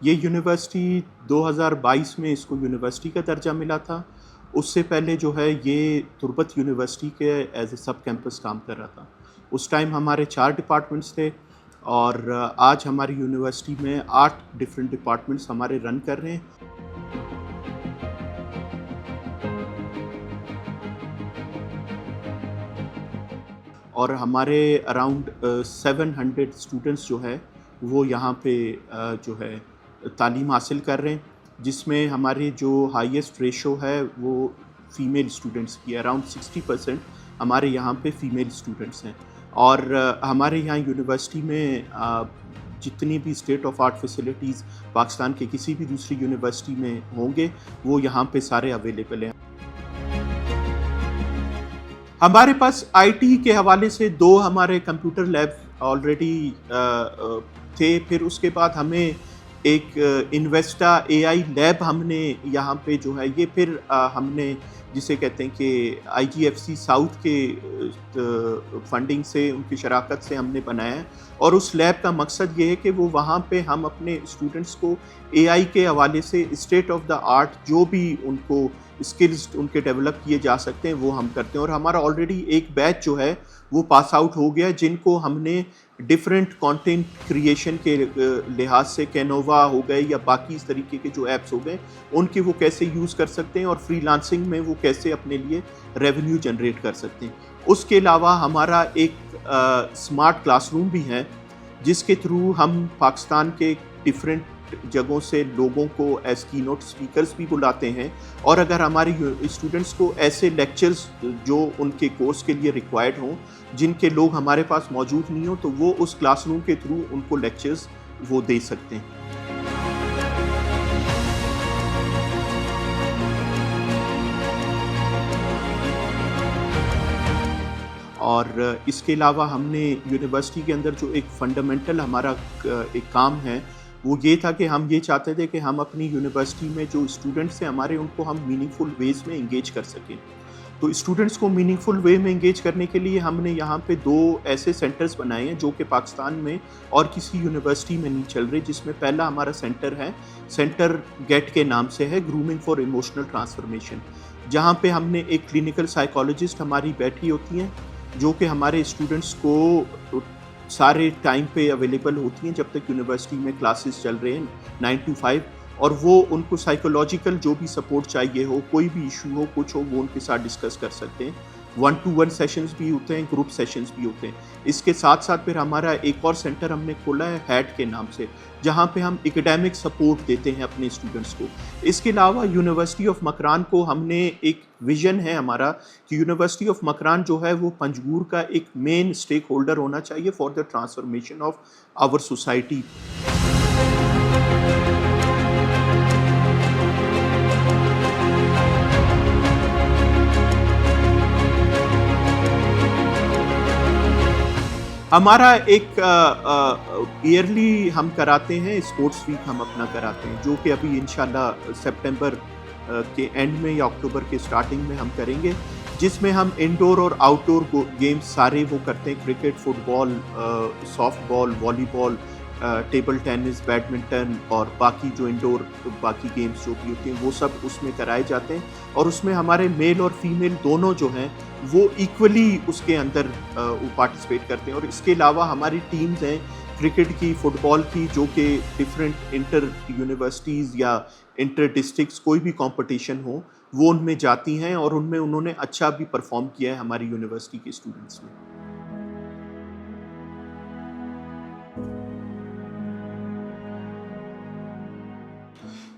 ये यूनिवर्सिटी 2022 में इसको यूनिवर्सिटी का दर्जा मिला था। उससे पहले जो है ये तुर्बत यूनिवर्सिटी के एज ए सब कैंपस काम कर रहा था। उस टाइम हमारे 4 डिपार्टमेंट्स थे और आज हमारी यूनिवर्सिटी में 8 डिफरेंट डिपार्टमेंट्स हमारे रन कर रहे हैं। और हमारे अराउंड 700 स्टूडेंट्स जो है वो यहाँ पे जो है तालीम हासिल कर रहे हैं, जिसमें हमारे जो हाईएस्ट रेशो है वो फ़ीमेल स्टूडेंट्स की है। अराउंड 60% हमारे यहाँ पे फ़ीमेल स्टूडेंट्स हैं। और हमारे यहाँ यूनिवर्सिटी में जितनी भी state of art facilities Pakistan के किसी भी दूसरी यूनिवर्सिटी में होंगे वो यहाँ पे सारे अवेलेबल हैं। हमारे पास आईटी के हवाले से 2 हमारे कंप्यूटर लैब ऑलरेडी थे। फिर उसके बाद हमें एक इन्वेस्टा एआई लैब हमने यहाँ पे जो है ये फिर हमने जिसे कहते हैं कि आईजीएफसी साउथ के फंडिंग से, उनकी शराकत से हमने बनाया है। और उस लैब का मकसद ये है कि वो वहाँ पे हम अपने स्टूडेंट्स को एआई के हवाले से स्टेट ऑफ द आर्ट जो भी उनको स्किल्स उनके डेवलप किए जा सकते हैं वो हम करते हैं। और हमारा ऑलरेडी एक बैच जो है वो पास आउट हो गया, जिनको हमने डिफरेंट कंटेंट क्रिएशन के लिहाज से कैनोवा हो गए या बाकी इस तरीके के जो ऐप्स हो गए उनके वो कैसे यूज़ कर सकते हैं और फ्रीलांसिंग में वो कैसे अपने लिए रेवेन्यू जनरेट कर सकते हैं। उसके अलावा हमारा एक स्मार्ट क्लासरूम भी है, जिसके थ्रू हम पाकिस्तान के डिफरेंट जगहों से लोगों को एज कीनोट स्पीकर्स भी बुलाते हैं। और अगर हमारे स्टूडेंट्स को ऐसे लेक्चर्स जो उनके कोर्स के लिए रिक्वायर्ड हों, जिनके लोग हमारे पास मौजूद नहीं हो, तो वो उस क्लासरूम के थ्रू उनको लेक्चर्स वो दे सकते हैं। और इसके अलावा हमने यूनिवर्सिटी के अंदर जो एक फंडामेंटल हमारा एक काम है वो ये था कि हम ये चाहते थे कि हम अपनी यूनिवर्सिटी में जो स्टूडेंट्स हैं हमारे, उनको हम मीनिंगफुल वेज में इंगेज कर सकें। तो स्टूडेंट्स को मीनिंगफुल वे में इंगेज करने के लिए हमने यहाँ पे 2 ऐसे सेंटर्स बनाए हैं जो कि पाकिस्तान में और किसी यूनिवर्सिटी में नहीं चल रहे। जिसमें पहला हमारा सेंटर है, सेंटर गेट के नाम से है, ग्रूमिंग फॉर इमोशनल ट्रांसफॉर्मेशन, जहाँ पे हमने एक क्लिनिकल साइकोलॉजिस्ट हमारी बैठी होती हैं जो कि हमारे स्टूडेंट्स को सारे टाइम पे अवेलेबल होती हैं जब तक यूनिवर्सिटी में क्लासेस चल रहे हैं 9 to 5। और वो उनको साइकोलॉजिकल जो भी सपोर्ट चाहिए हो, कोई भी इशू हो, कुछ हो, वो उनके साथ डिस्कस कर सकते हैं। 1-to-1 सेशंस भी होते हैं, ग्रुप सेशंस भी होते हैं। इसके साथ साथ फिर हमारा एक और सेंटर हमने खोला है हैट के नाम से, जहाँ पे हम एकेडमिक सपोर्ट देते हैं अपने स्टूडेंट्स को। इसके अलावा यूनिवर्सिटी ऑफ मकरान को हमने एक विजन है हमारा कि यूनिवर्सिटी ऑफ मकरान जो है वो पंजगूर का एक मेन स्टेक होल्डर होना चाहिए for the transformation of our society. हमारा एक ईयरली हम कराते हैं स्पोर्ट्स वीक, हम अपना कराते हैं जो कि अभी इंशाल्लाह सितंबर के एंड में या अक्टूबर के स्टार्टिंग में हम करेंगे, जिसमें हम इंडोर और आउटडोर गेम्स सारे वो करते हैं। Cricket, football, softball, volleyball, table tennis, badminton और बाकी जो इंडोर बाकी गेम्स जो भी होती हैं वो सब उसमें कराए जाते हैं। और उसमें हमारे मेल और फीमेल दोनों जो हैं वो इक्वली उसके अंदर वो पार्टिसिपेट करते हैं। और इसके अलावा हमारी टीम्स हैं क्रिकेट की, फुटबॉल की, जो कि डिफरेंट इंटर यूनिवर्सिटीज़ या इंटर डिस्ट्रिक्ट्स कोई भी कंपटीशन हो वो उनमें जाती हैं और उनमें उन्होंने अच्छा भी परफॉर्म किया है हमारी यूनिवर्सिटी के स्टूडेंट्स ने।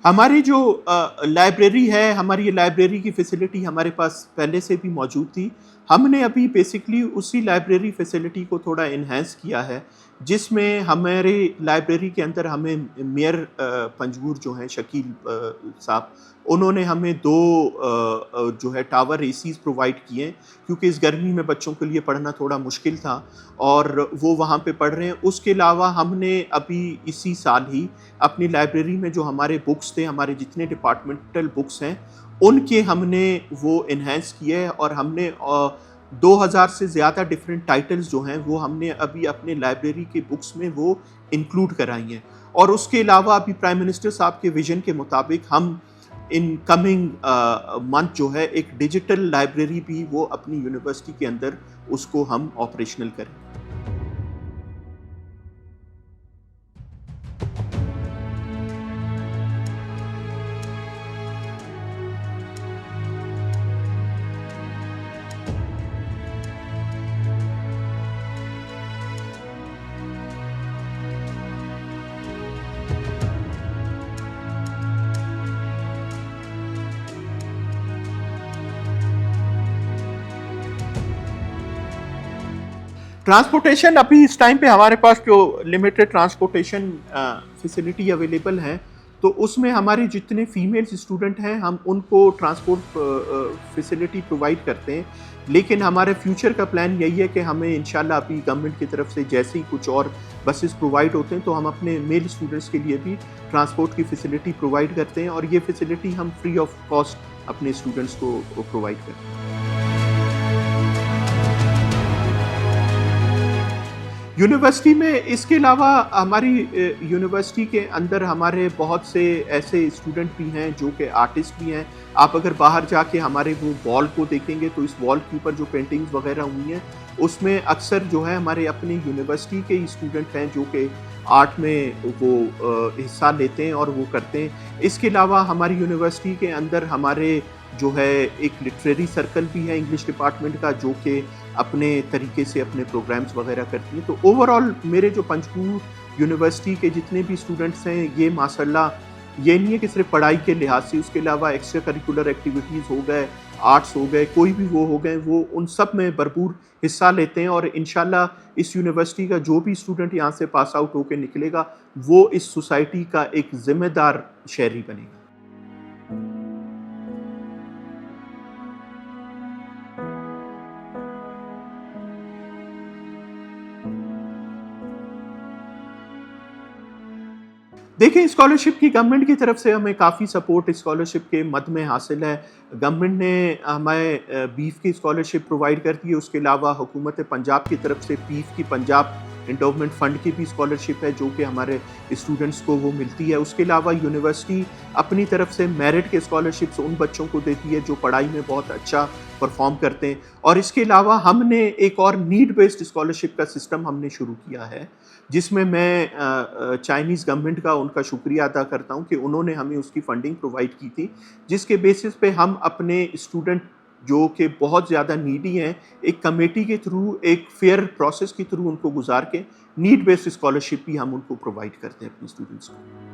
हमारी जो लाइब्रेरी है, हमारी ये लाइब्रेरी की फ़ैसिलिटी हमारे पास पहले से भी मौजूद थी। हमने अभी बेसिकली उसी लाइब्रेरी फ़ैसिलिटी को थोड़ा एनहांस किया है, जिसमें हमारे लाइब्रेरी के अंदर हमें मेयर पंजगूर जो हैं शकील साहब, उन्होंने हमें 2 जो है टावर एसीज़ प्रोवाइड किए हैं, क्योंकि इस गर्मी में बच्चों के लिए पढ़ना थोड़ा मुश्किल था और वो वहाँ पे पढ़ रहे हैं। उसके अलावा हमने अभी इसी साल ही अपनी लाइब्रेरी में जो हमारे बुक्स थे, हमारे जितने डिपार्टमेंटल बुक्स हैं, उनके हमने वो एनहांस किए हैं और हमने 2000 से ज़्यादा डिफरेंट टाइटल्स जो हैं वो हमने अभी अपने लाइब्रेरी के बुक्स में वो इंक्लूड कराई हैं। और उसके अलावा अभी प्राइम मिनिस्टर साहब के विजन के मुताबिक हम इन कमिंग मंथ जो है एक डिजिटल लाइब्रेरी भी वो अपनी यूनिवर्सिटी के अंदर उसको हम ऑपरेशनल करें। ट्रांसपोर्टेशन अभी इस टाइम पे हमारे पास जो लिमिटेड ट्रांसपोर्टेशन फैसिलिटी अवेलेबल है, तो उसमें हमारे जितने फीमेल स्टूडेंट हैं हम उनको ट्रांसपोर्ट फैसिलिटी प्रोवाइड करते हैं। लेकिन हमारे फ्यूचर का प्लान यही है कि हमें इंशाल्लाह अभी गवर्नमेंट की तरफ से जैसे ही कुछ और बसेस प्रोवाइड होते हैं तो हम अपने मेल स्टूडेंट्स के लिए भी ट्रांसपोर्ट की फैसिलिटी प्रोवाइड करते हैं, और ये फैसिलिटी हम फ्री ऑफ कॉस्ट अपने स्टूडेंट्स को प्रोवाइड करते हैं। यूनिवर्सिटी में इसके अलावा हमारी यूनिवर्सिटी के अंदर हमारे बहुत से ऐसे स्टूडेंट भी हैं जो कि आर्टिस्ट भी हैं। आप अगर बाहर जाके हमारे वो वॉल को देखेंगे तो इस वॉल के ऊपर जो पेंटिंग्स वगैरह हुई हैं उसमें अक्सर जो है हमारे अपनी यूनिवर्सिटी के ही स्टूडेंट हैं जो कि आर्ट में वो हिस्सा लेते हैं और वो करते हैं। इसके अलावा हमारी यूनिवर्सिटी के अंदर हमारे जो है एक लिटरेरी सर्कल भी है इंग्लिश डिपार्टमेंट का, जो कि अपने तरीके से अपने प्रोग्राम्स वगैरह करती है। तो ओवरऑल मेरे जो पंजगुर यूनिवर्सिटी के जितने भी स्टूडेंट्स हैं ये माशाल्लाह ये नहीं है कि सिर्फ पढ़ाई के लिहाज से, उसके अलावा एक्स्ट्रा करिकुलर एक्टिविटीज़ हो गए, आर्ट्स हो गए, कोई भी वो हो गए, वो उन सब में भरपूर हिस्सा लेते हैं। और इंशाल्लाह इस यूनिवर्सिटी का जो भी स्टूडेंट यहाँ से पास आउट होकर निकलेगा वो इस सोसाइटी का एक जिम्मेदार शहरी बनेगा। देखिए, स्कॉलरशिप की गवर्नमेंट की तरफ से हमें काफ़ी सपोर्ट स्कॉलरशिप के मद में हासिल है। गवर्नमेंट ने हमें बीफ की स्कॉलरशिप प्रोवाइड कर दी है। उसके अलावा हुकूमत पंजाब की तरफ से बीफ की पंजाब एंडोवमेंट फ़ंड की भी स्कॉलरशिप है जो कि हमारे स्टूडेंट्स को वो मिलती है। उसके अलावा यूनिवर्सिटी अपनी तरफ से मेरिट के स्कॉलरशिप्स उन बच्चों को देती है जो पढ़ाई में बहुत अच्छा परफॉर्म करते हैं। और इसके अलावा हमने एक और नीड बेस्ड स्कॉलरशिप का सिस्टम हमने शुरू किया है, जिसमें मैं चाइनीज़ गवर्नमेंट का उनका शुक्रिया अदा करता हूं कि उन्होंने हमें उसकी फंडिंग प्रोवाइड की थी, जिसके बेसिस पे हम अपने स्टूडेंट जो कि बहुत ज़्यादा नीडी हैं एक कमेटी के थ्रू, एक फेयर प्रोसेस के थ्रू उनको गुजार के नीड बेस्ड स्कॉलरशिप भी हम उनको प्रोवाइड करते हैं अपने स्टूडेंट्स को।